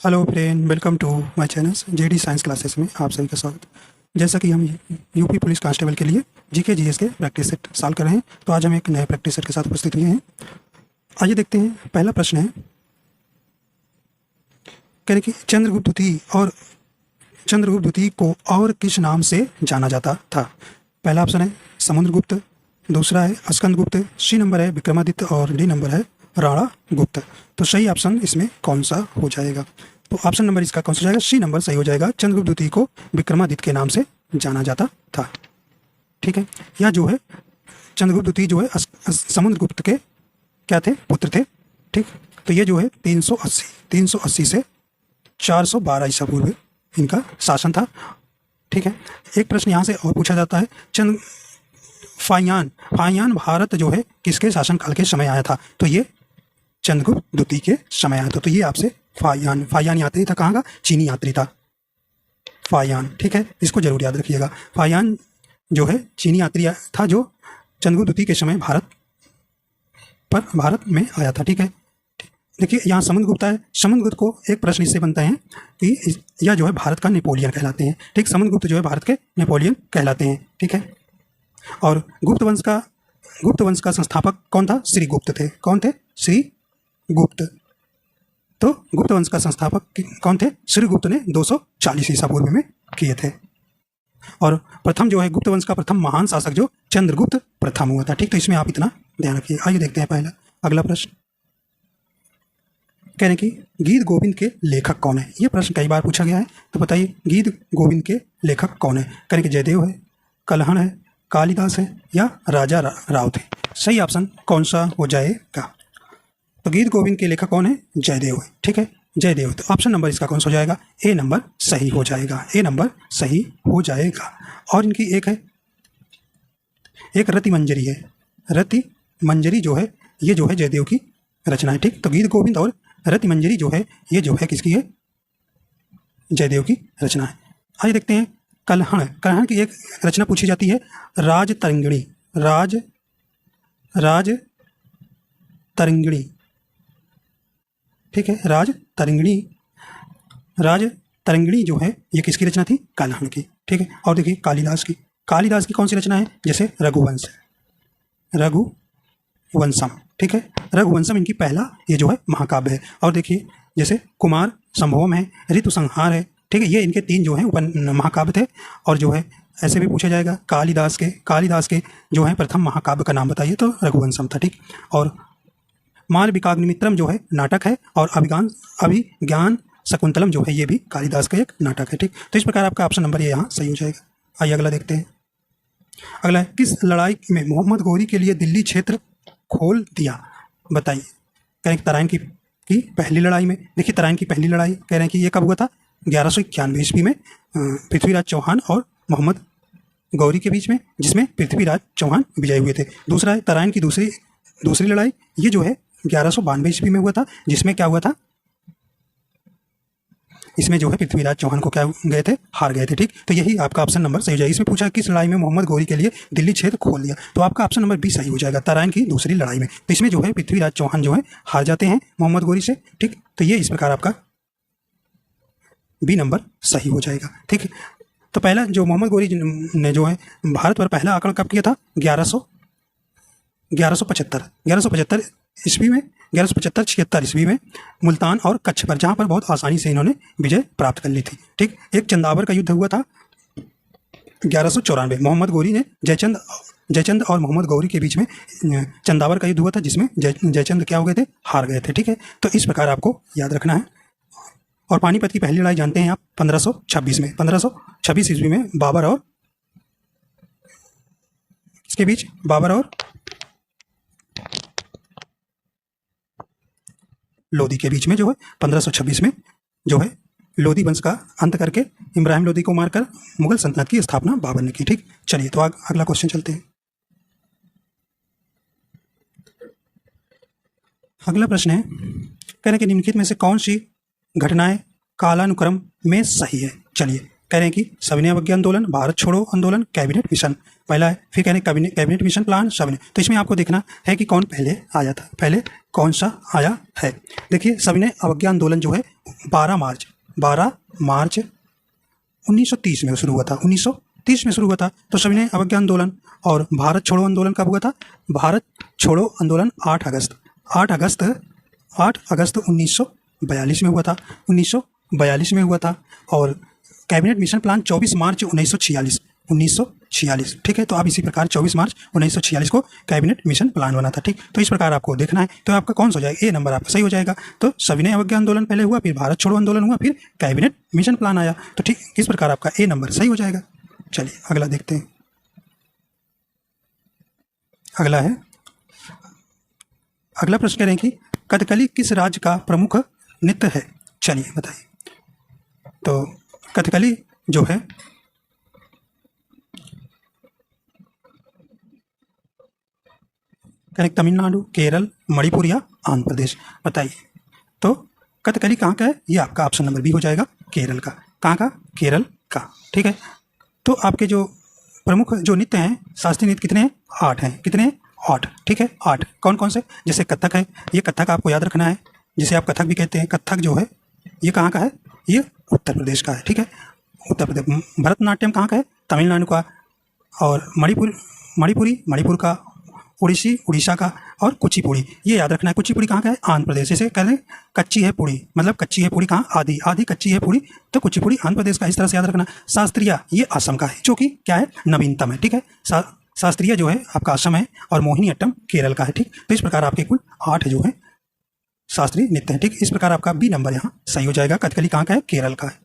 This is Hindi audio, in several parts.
Hello friend, welcome to my channel JD science classes में आप सभी का स्वागत। जैसा कि हम यूपी पुलिस कांस्टेबल के लिए जीके जीएस के प्रैक्टिस सेट सॉल्व कर रहे हैं, तो आज हम एक नए प्रैक्टिस सेट के साथ उपस्थित हुए हैं। आइए देखते हैं। पहला प्रश्न है, कह रहे कि चंद्रगुप्त द्वितीय को और किस नाम से जाना जाता था। पहला ऑप्शन है समुद्रगुप्त, दूसरा है स्कंदगुप्त, सी नंबर है विक्रमादित्य और डी नंबर है राणा गुप्त। तो सही ऑप्शन इसमें कौन सा हो जाएगा? तो ऑप्शन नंबर इसका कौन सा हो जाएगा? सी नंबर सही हो जाएगा। चंद्रगुप्त द्वितीय को विक्रमादित्य के नाम से जाना जाता था। ठीक है, या जो है चंद्रगुप्त द्वितीय जो है समुद्रगुप्त के क्या थे? पुत्र थे। ठीक, तो ये जो है 380 से 412 ईसा पूर्व इनका शासन था। ठीक है, एक प्रश्न यहाँ से और पूछा जाता है, फाहियान भारत जो है किसके शासनकाल के समय आया था? तो ये चंद्रगुप्त द्वितीय के समय आया था। तो ये आपसे फाहियान यात्री था, कहाँ का? चीनी यात्री था फाहियान। ठीक है, इसको जरूर याद रखिएगा। फाहियान जो है चीनी यात्री था जो चंद्रगुप्त द्वितीय के समय भारत में आया था। ठीक है, देखिए यहाँ समुद्रगुप्त है। समुद्रगुप्त को एक प्रश्न इससे बनता है कि यह जो है भारत का नेपोलियन कहलाते हैं। ठीक, समुद्रगुप्त जो है भारत के नेपोलियन कहलाते हैं। ठीक है, और गुप्त वंश का संस्थापक कौन था? श्रीगुप्त थे। कौन थे? श्रीगुप्त। तो गुप्त वंश का संस्थापक कौन थे? श्रीगुप्त ने 240 ईसा पूर्व में किए थे। और प्रथम जो है गुप्त वंश का प्रथम महान शासक जो चंद्रगुप्त प्रथम हुआ था। ठीक, तो इसमें आप इतना ध्यान रखिए। आइए देखते हैं पहला अगला प्रश्न। कह रहे हैं कि गीत गोविंद के लेखक कौन है? ये प्रश्न कई बार पूछा गया है, तो बताइए गीत गोविंद के लेखक कौन है? कह रहे हैं कि जयदेव है, कल्हण है, कालिदास है या राजा राव थे। सही ऑप्शन कौन सा हो जाएगा? तो गीत गोविंद के लेखक कौन है? जयदेव है। ठीक है, जयदेव। तो ऑप्शन नंबर इसका कौन सा हो जाएगा? ए नंबर सही हो जाएगा। ए नंबर सही हो जाएगा। और इनकी एक रति मंजरी है। रति मंजरी जो है ये जो है जयदेव की रचना है। ठीक, तो गीत गोविंद और रति मंजरी जो है ये जो है किसकी है? जयदेव की रचना है। आइए देखते हैं कल्हण की एक रचना पूछी जाती है, राज तरंगिणी। ठीक है, राज तरंगिणी जो है ये किसकी रचना थी? कल्हण की। ठीक है, और देखिए कालिदास की कौन सी रचना है? जैसे रघुवंशम। ठीक है, रघुवंशम इनकी पहला ये जो है महाकाव्य है। और देखिए जैसे कुमार संभवम है, ऋतु संहार है। ठीक है, ये इनके 3 जो है महाकाव्य थे। और जो है ऐसे भी पूछा जाएगा कालिदास के जो है प्रथम महाकाव्य का नाम बताइए, तो रघुवंशम था। ठीक, और मालविकाग्निमित्रम जो है नाटक है, और अभिज्ञान शकुंतलम जो है ये भी कालिदास का एक नाटक है। ठीक, तो इस प्रकार आपका ऑप्शन नंबर ये यहाँ सही हो जाएगा। आइए अगला देखते हैं। अगला है, किस लड़ाई में मोहम्मद घोरी के लिए दिल्ली क्षेत्र खोल दिया? बताइए। कह रहे हैं तराइन की पहली लड़ाई में। देखिए तराइन की पहली लड़ाई कह रहे हैं कि ये कब हुआ था? 1191 ईस्वी में पृथ्वीराज चौहान और मोहम्मद गौरी के बीच में, जिसमें पृथ्वीराज चौहान विजयी हुए थे। दूसरा है तराइन की दूसरी लड़ाई, ये जो है 1192 ईस्वी में हुआ था, जिसमें क्या हुआ था? इसमें जो है पृथ्वीराज चौहान को क्या गए थे? हार गए थे। ठीक, तो यही आपका ऑप्शन नंबर सही हो जाएगा। इसमें पूछा किस लड़ाई में मोहम्मद घोरी के लिए दिल्ली क्षेत्र खोल दिया, तो आपका ऑप्शन नंबर बी सही हो जाएगा, तराइन की दूसरी लड़ाई में। तो इसमें जो है पृथ्वीराज चौहान जो है हार जाते हैं मोहम्मद घोरी से। ठीक, तो ये इस प्रकार आपका बी नंबर सही हो जाएगा। ठीक है, तो पहला जो मोहम्मद घोरी ने जो है भारत पर पहला आक्रमण कब किया था? 1175 ईस्वी में, 76 ईस्वी में मुल्तान और कच्छ पर, जहाँ पर बहुत आसानी से इन्होंने विजय प्राप्त कर ली थी। ठीक, एक चंदावर का युद्ध हुआ था 1194। मोहम्मद घोरी ने जयचंद और मोहम्मद गौरी के बीच में चंदावर का युद्ध हुआ था, जिसमें जयचंद क्या हो गए थे? हार गए थे। ठीक है, तो इस प्रकार आपको याद रखना है। और पानीपत की पहली लड़ाई जानते हैं आप 1526 में। 1526 ईस्वी में बाबर और इसके बीच लोधी के बीच में जो है 1526 में जो है लोधी वंश का अंत करके इब्राहिम लोधी को मारकर मुगल सल्तनत की स्थापना बाबर ने की। ठीक, चलिए तो अगला क्वेश्चन चलते हैं। अगला प्रश्न है, कह रहे हैं कि निम्नलिखित में से कौन सी घटनाएं कालानुक्रम में सही है? चलिए कह रहे हैं कि सविनय अवज्ञा आंदोलन, भारत छोड़ो आंदोलन, कैबिनेट मिशन पहला है। फिर कह रहे हैं कैबिनेट मिशन प्लान सविनय। तो इसमें आपको देखना है कि कौन पहले आया था, पहले कौन सा आया है। देखिए सविनय अवज्ञा आंदोलन जो है 12 मार्च 1930 में शुरू हुआ था, 1930 में शुरू हुआ था। तो सविनय अवज्ञा आंदोलन और भारत छोड़ो आंदोलन कब हुआ था? भारत छोड़ो आंदोलन 8 अगस्त 1942 में हुआ था, 1942 में हुआ था। और कैबिनेट मिशन प्लान 24 मार्च 1946, ठीक है। तो आप इसी प्रकार 24 मार्च 1946 को कैबिनेट मिशन प्लान बना था, ठीक। तो इस प्रकार आपको देखना है। तो आपका कौन सा हो जाएगा? ए नंबर आपका सही हो जाएगा। तो सविनय अवज्ञा आंदोलन पहले हुआ, फिर भारत छोड़ो आंदोलन हुआ, फिर कैबिनेट मिशन प्लान आया। तो ठीक इस प्रकार आपका ए नंबर सही हो जाएगा। चलिए अगला देखते हैं। अगला प्रश्न कह रहे हैं कि कथकली किस राज्य का प्रमुख नृत्य है? चलिए बताइए। तो कथकली जो है करेक्ट तमिलनाडु, केरल, मणिपुर या आंध्र प्रदेश, बताइए। तो कथकली कहाँ का है? ये आपका ऑप्शन नंबर बी हो जाएगा, केरल का। कहाँ का? केरल का, ठीक है। तो आपके जो प्रमुख जो नृत्य हैं, शास्त्रीय नृत्य कितने हैं? 8 हैं। कितने हैं? 8, ठीक है। 8 कौन कौन से? जैसे कथक है, ये कथक आपको याद रखना है, जिसे आप कथक भी कहते हैं। कथक जो है ये कहाँ का है? ये उत्तर प्रदेश का है, ठीक है, उत्तर प्रदेश। भरतनाट्यम कहाँ का है? तमिलनाडु का। और मणिपुर का, उड़ीसा का। और कुचिपुड़ी, ये याद रखना है। कुचिपुड़ी कहाँ का है? आंध्र प्रदेश। जैसे कह रहे कच्ची है पूड़ी, मतलब कच्ची है पूड़ी कहाँ? आधी कच्ची है पूड़ी, तो कुचिपुड़ी आंध्र प्रदेश का, इस तरह से याद रखना। शास्त्रीय ये असम का है, जो कि क्या है? नवीनतम है, ठीक है। शास्त्रीय जो है आपका असम है और मोहिनीअट्टम केरल का है, ठीक। तो इस प्रकार आपके कुल 8 जो है शास्त्रीय नृत्य है, ठीक। इस प्रकार आपका बी नंबर यहाँ सही हो जाएगा। कथकली कहाँ का है? केरल का है।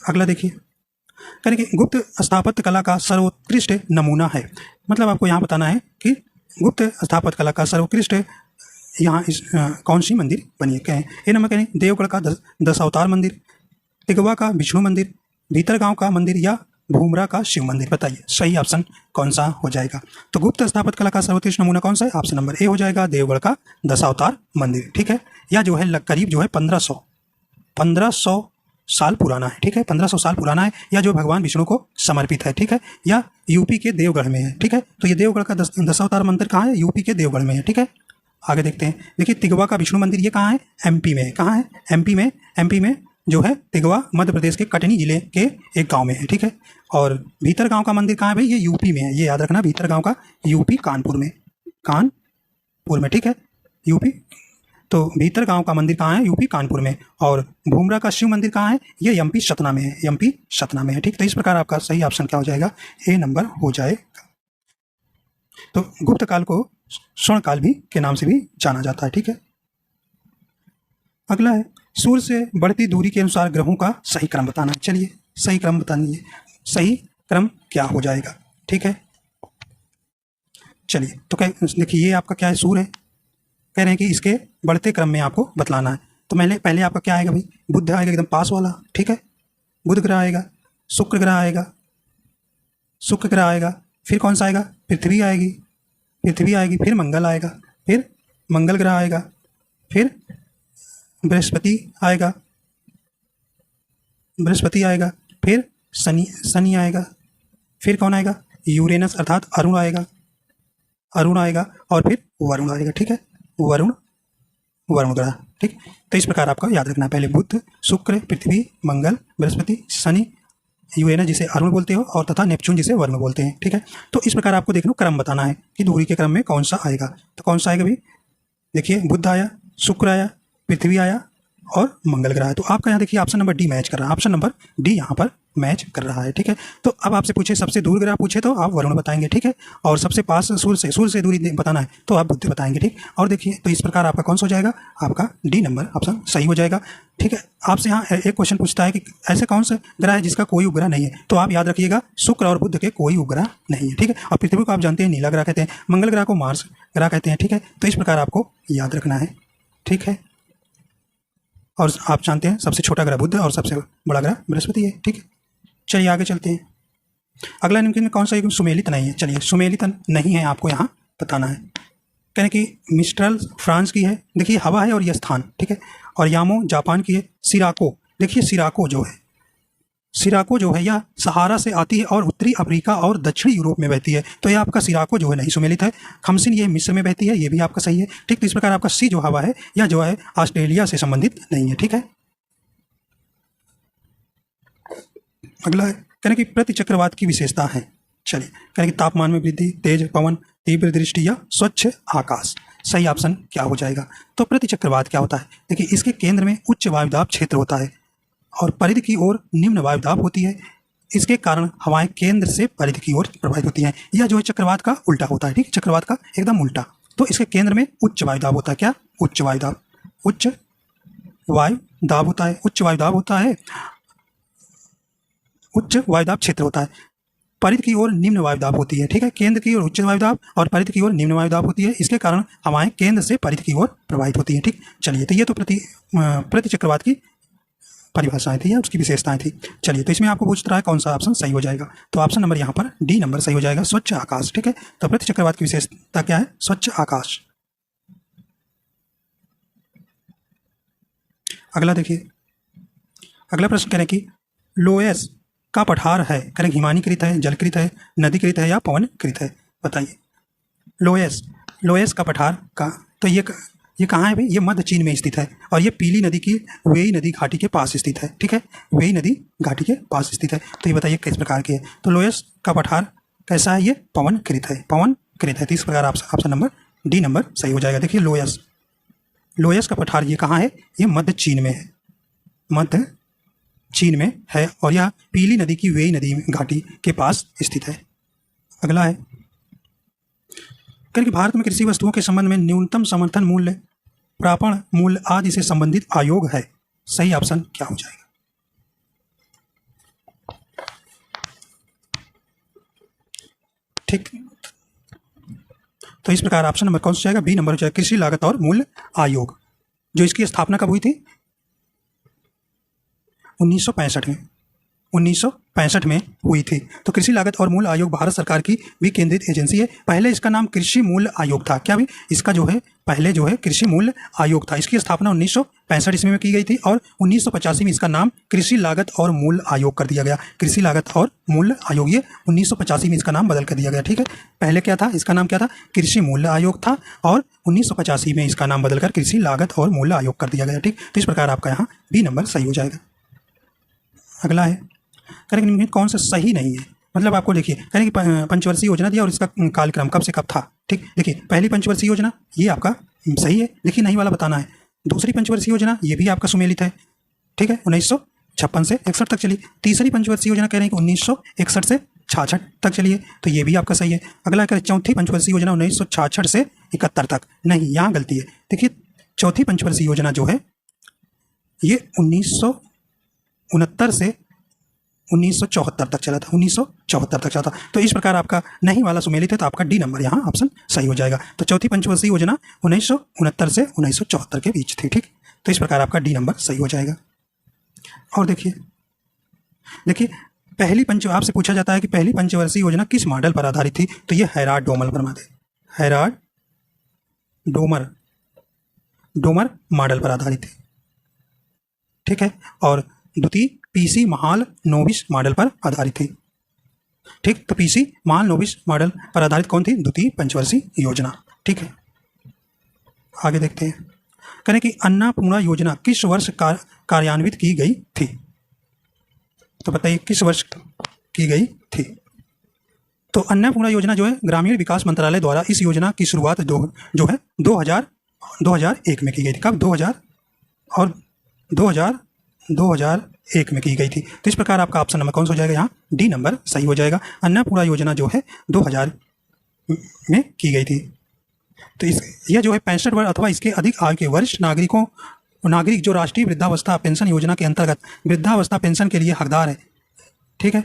अगला देखिए, करेंगे गुप्त स्थापत्य कला का सर्वोत्कृष्ट नमूना है। मतलब आपको यहाँ बताना है कि गुप्त स्थापत्य कला का सर्वोत्कृष्ट यहाँ इस कौन सी मंदिर बनी है? कहें ये नंबर कहें देवगढ़ का दशावतार मंदिर, तिगवा का विष्णु मंदिर, भीतरगांव का मंदिर या भूमरा का शिव मंदिर, बताइए सही ऑप्शन कौन सा हो जाएगा। तो गुप्त स्थापत्य कला का सर्वोत्कृष्ट नमूना कौन सा है? ऑप्शन नंबर ए हो जाएगा, देवगढ़ का दशावतार मंदिर, ठीक है। या जो है करीब जो है 1500 साल पुराना है, ठीक है, 1500 साल पुराना है। या जो भगवान विष्णु को समर्पित है, ठीक है। या यूपी के देवगढ़ में है, ठीक है। तो ये देवगढ़ का दशावतार मंदिर कहाँ है? यूपी के देवगढ़ में है, ठीक है। आगे देखते हैं। देखिए तिगवा का विष्णु मंदिर ये कहाँ है? एमपी में है। कहाँ है? एमपी में जो है तिगवा मध्य प्रदेश के कटनी जिले के एक गांव में है, ठीक है। और भीतरगांव का मंदिर कहाँ है भाई? ये यूपी में है, ये याद रखना। भीतरगांव का यूपी कानपुर में, ठीक है, यूपी। तो भीतरगांव का मंदिर कहाँ है? यूपी कानपुर में। और भूमरा का शिव मंदिर कहाँ है? ये एमपी सतना में है, ठीक। तो इस प्रकार आपका सही ऑप्शन क्या हो जाएगा? ए नंबर हो जाएगा। तो गुप्त काल को स्वर्ण काल भी के नाम से भी जाना जाता है, ठीक है। अगला है सूर्य से बढ़ती दूरी के अनुसार ग्रहों का सही क्रम बताना। चलिए सही क्रम बताइए, सही क्रम क्या हो जाएगा, ठीक है। चलिए तो देखिए ये आपका क्या है? सूर्य है। कह रहे हैं कि इसके बढ़ते क्रम में आपको बतलाना है। तो पहले आपका क्या आएगा भाई? बुध आएगा एकदम पास वाला, ठीक है। बुध ग्रह आएगा, शुक्र ग्रह आएगा, फिर कौन सा आएगा? पृथ्वी आएगी, फिर मंगल आएगा, फिर मंगल ग्रह आएगा, फिर बृहस्पति आएगा, फिर शनि आएगा, फिर कौन आएगा? यूरेनस अर्थात अरुण आएगा, और फिर वरुण आएगा, ठीक है। वरुण ग्रह, ठीक। तो इस प्रकार आपका याद रखना है। पहले बुध, शुक्र, पृथ्वी, मंगल, बृहस्पति, शनि, यूरेनस जिसे अरुण बोलते हो और तथा नेपच्यून जिसे वरुण बोलते हैं, ठीक है। तो इस प्रकार आपको देखना क्रम बताना है कि दूरी के क्रम में कौन सा आएगा। तो कौन सा आएगा भाई? देखिए बुध आया, शुक्र आया, पृथ्वी आया और मंगल ग्रह है। तो आपका यहाँ देखिए ऑप्शन नंबर डी मैच कर रहा है, ऑप्शन नंबर डी यहाँ पर मैच कर रहा है, ठीक है। तो अब आपसे पूछे सबसे दूर ग्रह पूछे तो आप वरुण बताएंगे, ठीक है। और सबसे पास सूर्य से दूरी बताना है तो आप बुध बताएंगे, ठीक। और देखिए तो इस प्रकार आपका कौन सा हो जाएगा? आपका डी नंबर ऑप्शन सही हो जाएगा, ठीक है। आपसे यहाँ एक क्वेश्चन पूछता है कि ऐसे कौन सा ग्रह है जिसका कोई उपग्रह नहीं है? तो आप याद रखिएगा शुक्र और बुध के कोई उपग्रह नहीं है, ठीक है। और पृथ्वी को आप जानते हैं नीला ग्रह कहते हैं, मंगल ग्रह को मार्स ग्रह कहते हैं, ठीक है। तो इस प्रकार आपको याद रखना है, ठीक है। और आप जानते हैं सबसे छोटा ग्रह बुध और सबसे बड़ा ग्रह बृहस्पति है, ठीक है। चलिए आगे चलते हैं। अगला निम्नलिखित में कौन सा सुमेलित नहीं है? चलिए सुमेलित नहीं है आपको यहाँ बताना है। कहने कि मिस्ट्रल फ्रांस की है, देखिए हवा है और यह स्थान, ठीक है। और यामो जापान की है। सिराको, देखिए सिराको जो है सिराको जो है यह सहारा से आती है और उत्तरी अफ्रीका और दक्षिणी यूरोप में बहती है, तो यह आपका सिराको जो है नहीं सुमेलित है। खमसिन ये मिस्र में बहती है, ये भी आपका सही है। ठीक, तो इस प्रकार आपका सी जो हवा है यह जो है ऑस्ट्रेलिया से संबंधित नहीं है। ठीक है, अगला है कहने की प्रति चक्रवात की विशेषता है। चलिए, कहने की तापमान में वृद्धि, तेज पवन, तीव्र दृष्टि या स्वच्छ आकाश। सही ऑप्शन क्या हो जाएगा? तो प्रति चक्रवात क्या होता है? देखिए, इसके केंद्र में उच्च वायुदाब क्षेत्र होता है और परिधि की ओर निम्न वायुदाब होती है। इसके कारण हवाएं केंद्र से परिधि की ओर प्रवाहित होती हैं। यह जो है चक्रवात का उल्टा होता है। ठीक, चक्रवात का एकदम उल्टा। तो इसके केंद्र में उच्च वायुदाब होता है। क्या? उच्च वायुदाब, उच्च वायुदाब होता है, उच्च वायुदाब होता है, उच्च वायुदाब क्षेत्र होता है। परिधि की ओर निम्न वायुदाब होती है। ठीक है, केंद्र की ओर उच्च वायुदाब और परिधि की ओर निम्न वायुदाब होती है। इसके कारण हवाएं केंद्र से परिधि की ओर प्रवाहित होती हैं। ठीक, चलिए, तो ये तो प्रति चक्रवात की परिभाषाएं थी या उसकी विशेषताएं थी। चलिए, तो इसमें आपको पूछ रहा है कौन सा ऑप्शन सही हो जाएगा, तो ऑप्शन नंबर यहाँ पर डी नंबर सही हो जाएगा, स्वच्छ आकाश। ठीक है, तो प्रति चक्रवात की विशेषता क्या है? स्वच्छ आकाश। अगला देखिए, अगला प्रश्न करें कि लोएस का पठार है, करें हिमानीकृत है, जलकृत है, नदीकृत है या पवनकृत है? बताइए। लोएस का पठार का, तो ये कहाँ है भाई? ये मध्य चीन में स्थित है और ये पीली नदी की वेई नदी घाटी के पास स्थित है। ठीक है, वेई नदी घाटी के पास स्थित है। तो ये बताइए किस प्रकार की है? तो लोएस का पठार कैसा है? ये पवनकृत है, पवनकृत है। तो इस प्रकार ऑप्शन नंबर डी नंबर सही हो जाएगा। देखिए, लोएस का पठार ये कहाँ है? ये मध्य चीन में है, मध्य चीन में है और यह पीली नदी की वेई नदी घाटी के पास स्थित है। अगला है कि भारत में कृषि वस्तुओं के संबंध में न्यूनतम समर्थन मूल्य, प्रापण मूल्य आदि से संबंधित आयोग है। सही ऑप्शन क्या हो जाएगा? ठीक, तो इस प्रकार ऑप्शन नंबर कौन सा जाएगा? बी नंबर हो जाएगा, कृषि लागत और मूल्य आयोग। जो इसकी स्थापना कब हुई थी? 1965 में, 1965 में हुई थी। तो कृषि लागत और मूल्य आयोग भारत सरकार की विकेंद्रित एजेंसी है। पहले इसका नाम कृषि मूल्य आयोग था। क्या भी? इसका जो है पहले जो है कृषि मूल्य आयोग था। इसकी स्थापना 1965 ईस्वी में की गई थी और 1985 में इसका नाम कृषि लागत और मूल्य आयोग कर दिया गया। कृषि लागत और मूल्य आयोग, ये 1985 में इसका नाम बदल कर दिया गया। ठीक है, पहले क्या था? इसका नाम क्या था? कृषि मूल्य आयोग था और 1985 में इसका नाम बदलकर कृषि लागत और मूल्य आयोग कर दिया गया। ठीक, तो इस प्रकार आपका यहाँ बी नंबर सही हो जाएगा। अगला है करेंगे कौन सा सही नहीं है, मतलब आपको देखिए करेंगे पंचवर्षीय योजना दिया और इसका कालक्रम कब से कब था। ठीक, देखिए पहली पंचवर्षीय योजना ये आपका सही है, देखिए नहीं वाला बताना है। दूसरी पंचवर्षीय योजना ये भी आपका सुमेलित है। ठीक है, 1956 से 61 तक चली। तीसरी पंचवर्षीय योजना कह रहे हैं कि 1961 से 66 तक चली है, तो ये भी आपका सही है। अगला करें चौथी पंचवर्षीय योजना 1966 से 71 तक, नहीं यहाँ गलती है। देखिए चौथी पंचवर्षीय योजना जो है ये 1969 से 1974 तक चला था, 1974 तक चला था। तो इस प्रकार आपका नहीं वाला सुमेलित है, तो आपका डी नंबर यहाँ ऑप्शन सही हो जाएगा। तो चौथी पंचवर्षीय योजना 1969 से 1974 के बीच थी। ठीक, तो इस प्रकार आपका डी नंबर सही हो जाएगा। और देखिए आपसे पूछा जाता है कि पहली पंचवर्षीय योजना किस मॉडल पर आधारित थी, तो ये हैराड डोमर मॉडल पर आधारित थी। ठीक है, और द्वितीय पीसी महालनोबिस मॉडल पर आधारित थी। ठीक, तो पीसी महालनोबिस मॉडल पर आधारित कौन थी? द्वितीय पंचवर्षीय योजना। ठीक है, आगे देखते हैं। करें कि अन्नपूर्णा योजना किस वर्ष कार्यान्वित की गई थी, तो बताइए किस वर्ष की गई थी। तो अन्नपूर्णा योजना जो है ग्रामीण विकास मंत्रालय द्वारा इस योजना की शुरुआत जो है 2001 में की गई थी। कब? 2001 में की गई थी। तो इस प्रकार आपका ऑप्शन नंबर कौन सा हो जाएगा? यहाँ डी नंबर सही हो जाएगा। अन्नपूर्णा योजना जो है 2000 में की गई थी। तो यह जो है 65 वर्ष अथवा इसके अधिक आयु के वरिष्ठ नागरिक जो राष्ट्रीय वृद्धावस्था पेंशन योजना के अंतर्गत वृद्धावस्था पेंशन के लिए हकदार है। ठीक है,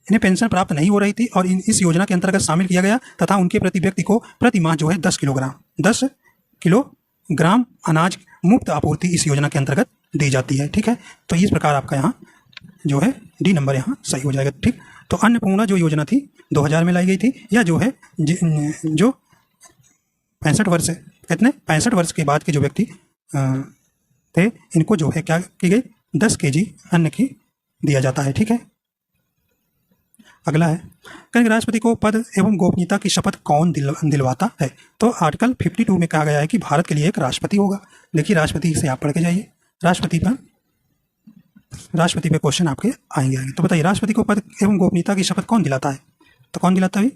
इन्हें पेंशन प्राप्त नहीं हो रही थी और इस योजना के अंतर्गत शामिल किया गया तथा उनके प्रति व्यक्ति को प्रति माह जो है 10 किलोग्राम अनाज मुफ्त आपूर्ति इस योजना के अंतर्गत दी जाती है। ठीक है, तो इस प्रकार आपका यहाँ जो है डी नंबर यहाँ सही हो जाएगा। ठीक, तो अन्नपूर्णा जो योजना थी 2000 में लाई गई थी। यह जो है जो 65 वर्ष के बाद के जो व्यक्ति थे, इनको जो है क्या की गई 10 kg अन्न की दिया जाता है। ठीक है, अगला है कहेंगे राष्ट्रपति को पद एवं गोपनीयता की शपथ कौन दिलवाता है? तो आर्टिकल 52 में कहा गया है कि भारत के लिए एक राष्ट्रपति होगा। देखिए राष्ट्रपति से आप पढ़ के जाइए, राष्ट्रपति पे क्वेश्चन आपके आएंगे। तो बताइए राष्ट्रपति को पद एवं गोपनीयता की शपथ कौन दिलाता है? तो कौन दिलाता है?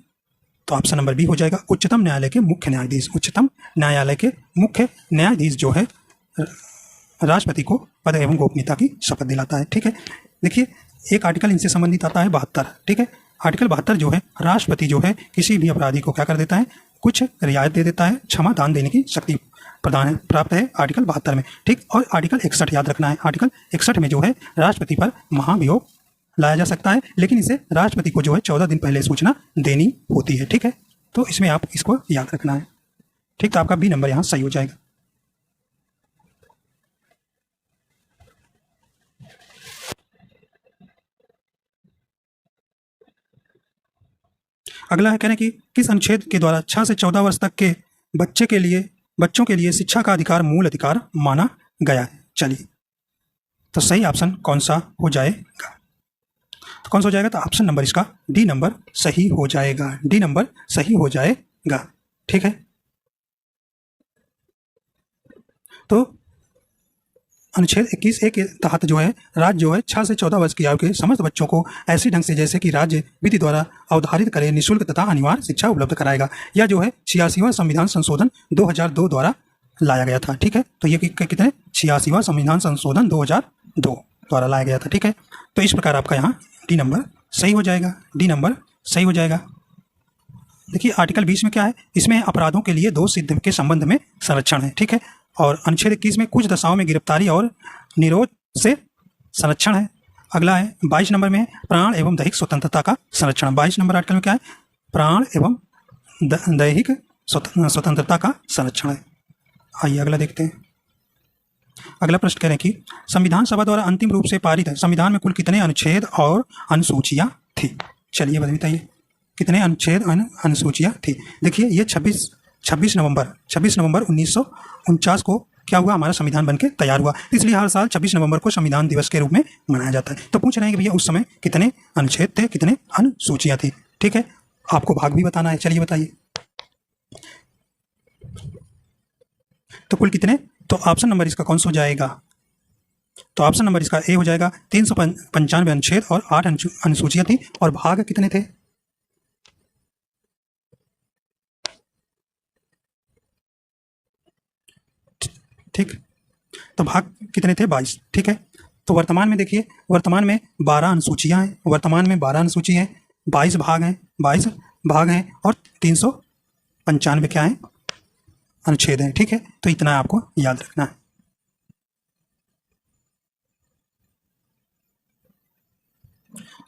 तो ऑप्शन नंबर बी हो जाएगा, उच्चतम न्यायालय के मुख्य न्यायाधीश। उच्चतम न्यायालय के मुख्य न्यायाधीश जो है राष्ट्रपति को पद एवं गोपनीयता की शपथ दिलाता है। ठीक है, देखिए एक आर्टिकल इनसे संबंधित आता है 72। ठीक है, आर्टिकल 72 जो है राष्ट्रपति जो है किसी भी अपराधी को क्या कर देता है, कुछ रियायत दे देता है, क्षमा दान देने की शक्ति प्राप्त है आर्टिकल 72 में। ठीक, और आर्टिकल 61 याद रखना है, आर्टिकल 61 में जो है राष्ट्रपति पर महाभियोग लाया जा सकता है, लेकिन इसे राष्ट्रपति को जो है 14 दिन पहले सूचना देनी होती है। ठीक है, तो इसमें आप इसको याद रखना है। ठीक, तो आपका बी नंबर यहाँ सही हो जाएगा। अगला है कहने कि किस अनुच्छेद के द्वारा 6 से 14 वर्ष तक के बच्चों के लिए शिक्षा का अधिकार मूल अधिकार माना गया है? चलिए, तो सही ऑप्शन कौन सा हो जाएगा? तो कौन सा हो जाएगा? तो ऑप्शन नंबर इसका डी नंबर सही हो जाएगा। डी नंबर सही हो जाएगा। ठीक है, तो अनुच्छेद 21A के तहत जो है राज्य जो है 6 से 14 वर्ष की आयु के समस्त बच्चों को ऐसे ढंग से जैसे कि राज्य विधि द्वारा अवधारित करे निःशुल्क तथा अनिवार्य शिक्षा उपलब्ध कराएगा। यह जो है 86वां संविधान संशोधन 2002 द्वारा लाया गया था। ठीक है, तो ये कितने 86वां संविधान संशोधन 2002 द्वारा लाया गया था। ठीक है, तो इस प्रकार आपका यहाँ डी नंबर सही हो जाएगा। डी नंबर सही हो जाएगा। देखिए आर्टिकल 20 में क्या है, इसमें अपराधों के लिए दोष सिद्ध के संबंध में संरक्षण है। ठीक है, और अनुच्छेद 21 में कुछ दशाओं में गिरफ्तारी और निरोध से संरक्षण है। अगला है 22 नंबर में प्राण एवं दैहिक स्वतंत्रता का संरक्षण। 22 नंबर आर्टिकल में क्या है, प्राण एवं दैहिक स्वतंत्रता का संरक्षण है। आइए अगला देखते हैं। अगला प्रश्न कह रहे हैं कि संविधान सभा द्वारा अंतिम रूप से पारित है संविधान में कुल कितने अनुच्छेद और अनुसूचियां थी? चलिए बताइए कितने अनुच्छेद अनुसूचियां थी। देखिए ये 26 नवंबर 1949 को क्या हुआ, हमारा संविधान बनके तैयार हुआ, इसलिए हर साल 26 नवंबर को संविधान दिवस के रूप में मनाया जाता है। तो पूछ रहे हैं कि भैया उस समय कितने अनुच्छेद थे, कितने अनुसूचियां थी। ठीक है, आपको भाग भी बताना है। चलिए बताइए तो कुल कितने, तो ऑप्शन नंबर इसका कौन सा हो जाएगा? तो ऑप्शन नंबर इसका ए हो जाएगा। 395 अनुच्छेद और 8 अनुसूचियां थी, और भाग कितने थे? ठीक, तो भाग कितने थे? 22। ठीक है, तो वर्तमान में देखिए, वर्तमान में 12 अनुसूचियां हैं, वर्तमान में 12 अनुसूची हैं, 22 भाग हैं, 22 भाग हैं, और 395 क्या हैं, अनुच्छेद हैं। ठीक है, तो इतना आपको याद रखना है।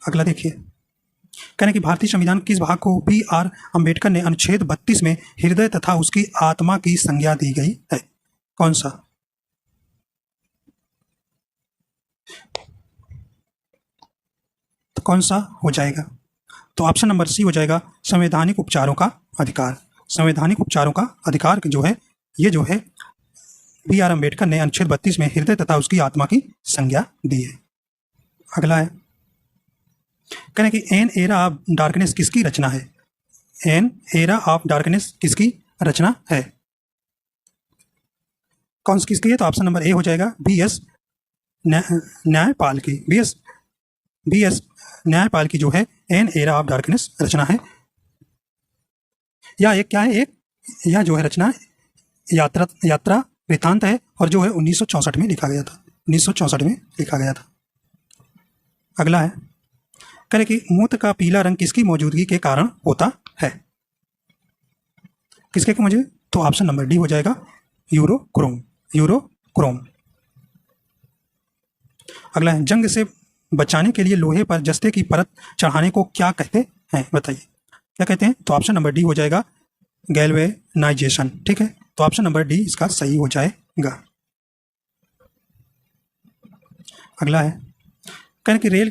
अगला देखिए, कहने कि भारतीय संविधान किस भाग को B.R. अम्बेडकर ने अनुच्छेद 32 में हृदय तथा उसकी आत्मा की संज्ञा दी गई है? कौन सा? तो कौन सा हो जाएगा? तो ऑप्शन नंबर सी हो जाएगा, संवैधानिक उपचारों का अधिकार। संवैधानिक उपचारों का अधिकार जो है, ये जो है B.R. अम्बेडकर ने अनुच्छेद 32 में हृदय तथा उसकी आत्मा की संज्ञा दी है। अगला है कहने कि एन एरा ऑफ डार्कनेस किसकी रचना है? एन एरा ऑफ डार्कनेस किसकी रचना है? कौन सी किसकी है? तो ऑप्शन नंबर ए हो जाएगा, B.S. न्यायपाल की। B.S. न्यायपाल की जो है एन एरा ऑफ डार्कनेस रचना है। या एक क्या है, एक यह जो है रचना यात्रा वृत्तांत है, और जो है 1964 में लिखा गया था। 1964 में लिखा गया था। अगला है करें कि मूत्र का पीला रंग किसकी मौजूदगी के कारण होता है? किसके मौजूद? तो ऑप्शन नंबर डी हो जाएगा, यूरोक्रोम। यूरोक्रोम। अगला है जंग से बचाने के लिए लोहे पर जस्ते की परत चढ़ाने को क्या कहते हैं? बताइए क्या कहते हैं? तो ऑप्शन नंबर डी हो जाएगा, गैल्वेनाइजेशन। ठीक है, तो ऑप्शन नंबर डी इसका सही हो जाएगा। अगला है कहने कि रेल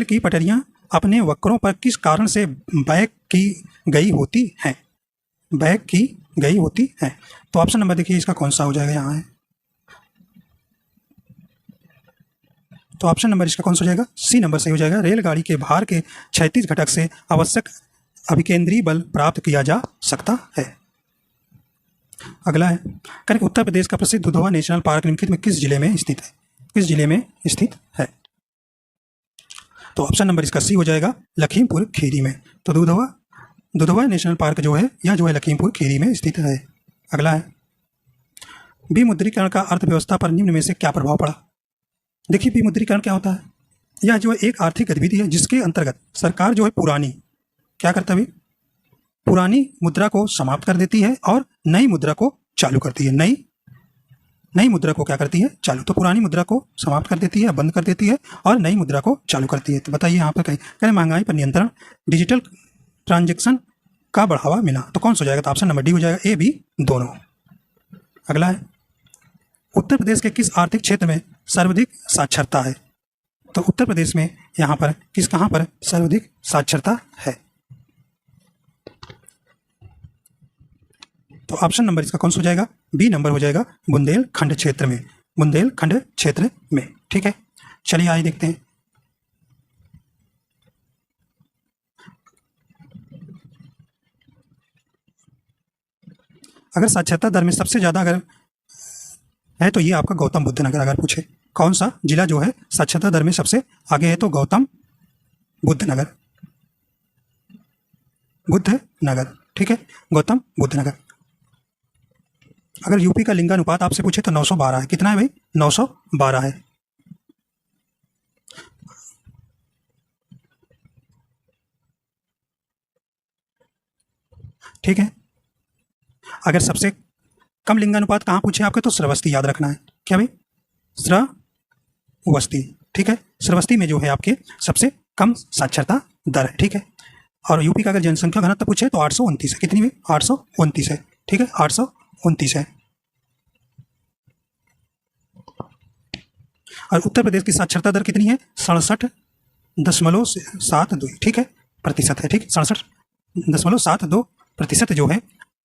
की पटरियां अपने वक्रों पर किस कारण से बैक की गई होती हैं? बैक की गई होती हैं। तो ऑप्शन नंबर देखिए इसका कौन सा हो जाएगा, यहाँ है तो ऑप्शन नंबर इसका कौन सा हो जाएगा? सी नंबर सही हो जाएगा। रेलगाड़ी के भार के क्षैतिज घटक से आवश्यक अभिकेंद्री बल प्राप्त किया जा सकता है। अगला है, करेक्ट, उत्तर प्रदेश का प्रसिद्ध दुधवा नेशनल पार्क निम्नलिखित में किस जिले में स्थित है? किस जिले में स्थित है? तो ऑप्शन नंबर इसका सी हो जाएगा, लखीमपुर खीरी में। तो दुधवा नेशनल पार्क जो है यह जो है लखीमपुर खीरी में स्थित है। अगला है, विमुद्रीकरण का अर्थव्यवस्था पर निम्न में से क्या प्रभाव पड़ा? देखिए, विमुद्रीकरण क्या होता है? यह जो है एक आर्थिक गतिविधि है जिसके अंतर्गत सरकार जो है पुरानी क्या करता है? पुरानी मुद्रा को समाप्त कर देती है और नई मुद्रा को चालू करती है। नई मुद्रा को क्या करती है? चालू। तो पुरानी मुद्रा को समाप्त कर देती है, बंद कर देती है और नई मुद्रा को चालू करती है। तो बताइए यहाँ पर कहीं महंगाई पर नियंत्रण, डिजिटल ट्रांजेक्शन का बढ़ावा मिला। तो कौन सा हो जाएगा? तो ऑप्शन नंबर डी हो जाएगा, ए बी दोनों। अगला है, उत्तर प्रदेश के किस आर्थिक क्षेत्र में सर्वाधिक साक्षरता है? तो उत्तर प्रदेश में यहाँ पर कहाँ पर सर्वाधिक साक्षरता है? तो ऑप्शन नंबर इसका कौन सा हो जाएगा? बी नंबर हो जाएगा, बुंदेलखंड क्षेत्र में। बुंदेलखंड क्षेत्र में, ठीक है। चलिए आइए देखते हैं। अगर साक्षरता दर में सबसे ज्यादा अगर है तो ये आपका गौतम बुद्ध नगर। अगर पूछे कौन सा जिला जो है साक्षरता दर में सबसे आगे है तो गौतम बुद्ध नगर, ठीक है, गौतम बुद्ध नगर। अगर यूपी का लिंगानुपात आपसे पूछे तो 912 है। कितना है भाई? 912 है। ठीक है। अगर सबसे कम लिंगानुपात कहाँ पूछे आपके तो श्रावस्ती याद रखना है। क्या भाई? श्रावस्ती, ठीक है। श्रावस्ती में जो है आपके सबसे कम साक्षरता दर है, ठीक है। और यूपी का अगर जनसंख्या घनत्व पूछे तो 829 है। कितनी हुई? 829 है, ठीक है, 829 है। और उत्तर प्रदेश की साक्षरता दर कितनी है? 67.72, ठीक है, प्रतिशत है, ठीक, 67.72% जो है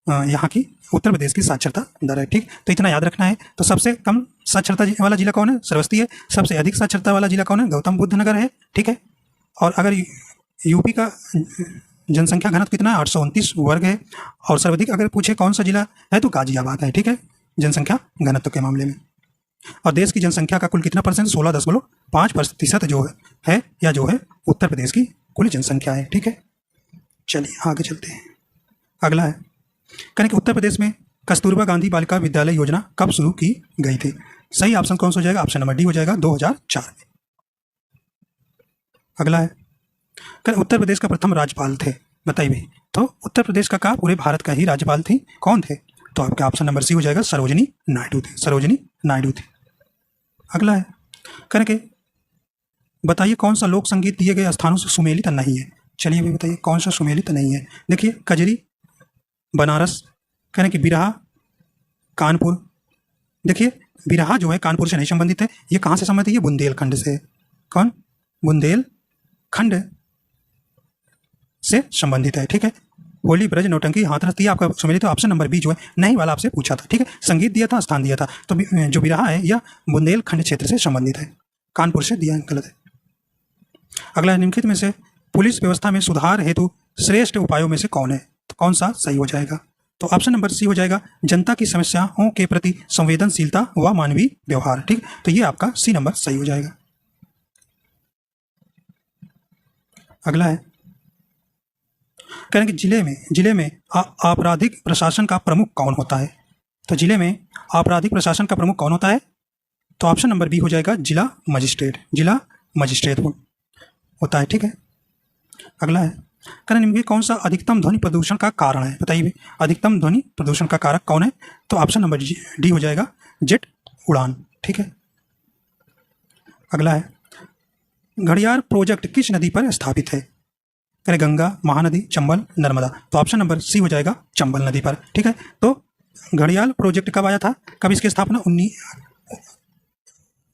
यहाँ की उत्तर प्रदेश की साक्षरता दर है, ठीक। तो इतना याद रखना है। तो सबसे कम साक्षरता वाला जिला कौन है? श्रावस्ती है। सबसे अधिक साक्षरता वाला जिला कौन है? गौतम बुद्ध नगर है, ठीक है। और अगर यूपी का जनसंख्या घनत्व कितना है? 829 वर्ग है। और सर्वाधिक अगर पूछे कौन सा जिला है तो गाजियाबाद है, ठीक है, जनसंख्या घनत्व के मामले में। और देश की जनसंख्या का कुल कितना परसेंट? 16.5% जो है या जो है उत्तर प्रदेश की कुल जनसंख्या है, ठीक है। चलिए आगे चलते हैं। अगला है, कहें कि उत्तर प्रदेश में कस्तूरबा गांधी बालिका विद्यालय योजना कब शुरू की गई थी? सही ऑप्शन कौन सा हो जाएगा? ऑप्शन नंबर डी हो जाएगा, 2004 में। अगला है, कहें उत्तर प्रदेश का प्रथम राज्यपाल थे, बताइए। तो उत्तर प्रदेश का पूरे भारत का ही राज्यपाल थी, कौन थे? तो आपका ऑप्शन नंबर सी हो जाएगा, सरोजिनी नायडू थे, सरोजिनी नायडू थे। अगला है, कहें कि बताइए कौन सा लोक संगीत दिए गए स्थानों से सुमेलित नहीं है? चलिए अभी बताइए कौन सा सुमेलित नहीं है। देखिए, कजरी बनारस, कहने कि बिरहा कानपुर। देखिए, बिरहा जो है कानपुर से नहीं संबंधित है। ये कहाँ से संबंधित है? ये बुंदेलखंड से। कौन? बुंदेलखंड से संबंधित है, ठीक है। होली, ब्रज, नौटंकी, हाथरस दिया आपका सुमेलित। तो ऑप्शन नंबर बी जो है नहीं वाला आपसे पूछा था, ठीक है। संगीत दिया था, स्थान दिया था। तो जो बिरहा है यह बुंदेलखंड क्षेत्र से संबंधित है, कानपुर से दिया गलत है। अगला, निम्नलिखित में से पुलिस व्यवस्था में सुधार हेतु श्रेष्ठ उपायों में से कौन है? तो कौन सा सही हो जाएगा? तो ऑप्शन नंबर सी हो जाएगा, जनता की समस्याओं के प्रति संवेदनशीलता व मानवीय व्यवहार, ठीक। तो ये आपका सी नंबर सही हो जाएगा। अगला है, कहें कि जिले में आपराधिक प्रशासन का प्रमुख कौन होता है? तो जिले में आपराधिक प्रशासन का प्रमुख कौन होता है? तो ऑप्शन नंबर बी हो जाएगा, जिला मजिस्ट्रेट होता है, ठीक है। अगला है, करें इनमें कौन सा अधिकतम ध्वनि प्रदूषण का कारण है? बताइए, अधिकतम ध्वनि प्रदूषण का कारक कौन है? तो ऑप्शन नंबर डी हो जाएगा, जेट उड़ान, ठीक है। अगला है, घड़ियाल प्रोजेक्ट किस नदी पर स्थापित है? करें गंगा, महानदी, चंबल, नर्मदा। तो ऑप्शन नंबर सी हो जाएगा, चंबल नदी पर, ठीक है। तो घड़ियाल प्रोजेक्ट कब आया था? कब इसकी स्थापना?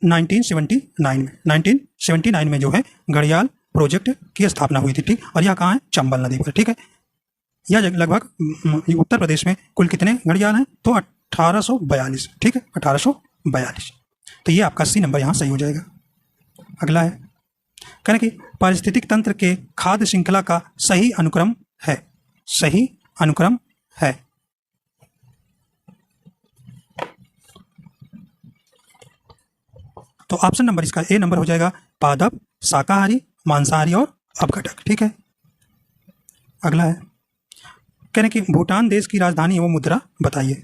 1979 में जो है घड़ियाल प्रोजेक्ट की स्थापना हुई थी, ठीक। और यह कहाँ है? चंबल नदी पर, ठीक है। यह लगभग उत्तर प्रदेश में कुल कितने घड़ियाल हैं? तो 1842, ठीक है, 1842। तो ये आपका सी नंबर यहाँ सही हो जाएगा। अगला है, कह रहे कि पारिस्थितिक तंत्र के खाद्य श्रृंखला का सही अनुक्रम है, सही अनुक्रम है। तो ऑप्शन नंबर इसका ए नंबर हो जाएगा, पादप, शाकाहारी, मांसाहारी और अपघटक। ठीक है, अगला है, कह रहे कि भूटान देश की राजधानी एवं मुद्रा बताइए।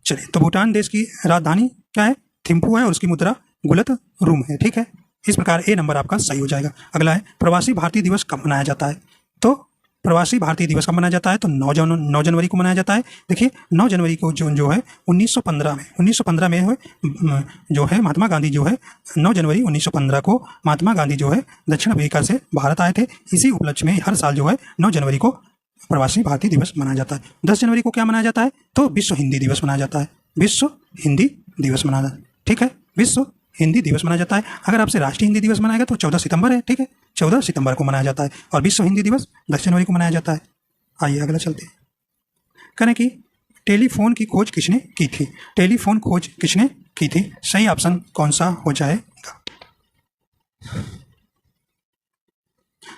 चलिए, तो भूटान देश की राजधानी क्या है? थिम्पू है और उसकी मुद्रा गुलत रूम है। ठीक है, इस प्रकार ए नंबर आपका सही हो जाएगा। अगला है, प्रवासी भारतीय दिवस कब मनाया जाता है? तो प्रवासी भारतीय दिवस कब मनाया जाता है? तो 9 जनवरी को मनाया जाता है। देखिए, 9 जनवरी को जो है 1915 में जो है महात्मा गांधी जो है 9 जनवरी 1915 को महात्मा गांधी जो है दक्षिण अफ्रीका से भारत आए थे। इसी उपलक्ष्य में हर साल जो है 9 जनवरी को प्रवासी भारतीय दिवस मनाया जाता है। 10 जनवरी को क्या मनाया जाता है? तो विश्व हिंदी दिवस मनाया जाता है, विश्व हिंदी दिवस मनाया जाता है। ठीक है, विश्व हिंदी दिवस मनाया जाता है। अगर आपसे राष्ट्रीय हिंदी दिवस मनाएगा तो 14 सितंबर है। ठीक है, 14 सितंबर को मनाया जाता है और विश्व हिंदी दिवस 10 जनवरी को मनाया जाता है। आइए अगला चलते हैं। कहने की टेलीफोन की खोज किसने की थी? टेलीफोन खोज किसने की थी? सही ऑप्शन कौन सा हो जाएगा?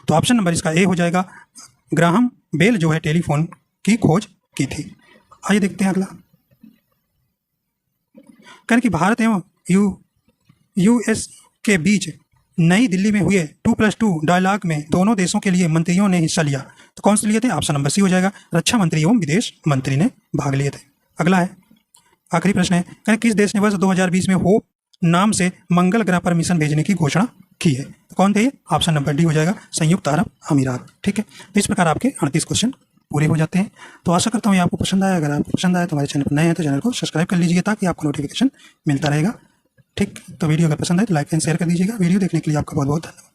तो ऑप्शन नंबर इसका ए हो जाएगा, ग्राहम बेल जो है टेलीफोन की खोज की थी। आइए देखते हैं अगला। कहने की भारत एवं यूएस के बीच नई दिल्ली में हुए 2+2 डायलॉग में दोनों देशों के लिए मंत्रियों ने हिस्सा लिया। तो कौन से लिए थे? ऑप्शन नंबर सी हो जाएगा, रक्षा मंत्री एवं विदेश मंत्री ने भाग लिए थे। अगला है, आखिरी प्रश्न है, कहें किस देश ने वर्ष 2020 में होप नाम से मंगल ग्रह पर मिशन भेजने की घोषणा की है? तो कौन थे ये? ऑप्शन नंबर डी हो जाएगा, संयुक्त अरब अमीरात। ठीक है, तो इस प्रकार आपके 38 क्वेश्चन पूरे हो जाते हैं। तो आशा करता हूँ ये आपको पसंद आया। अगर आपको पसंद आया तो हमारे चैनल पर नए हैं तो चैनल को सब्सक्राइब कर लीजिए ताकि आपको नोटिफिकेशन मिलता रहेगा। ठीक, तो वीडियो अगर पसंद आए तो लाइक एंड शेयर कर दीजिएगा। वीडियो देखने के लिए आपका बहुत बहुत धन्यवाद।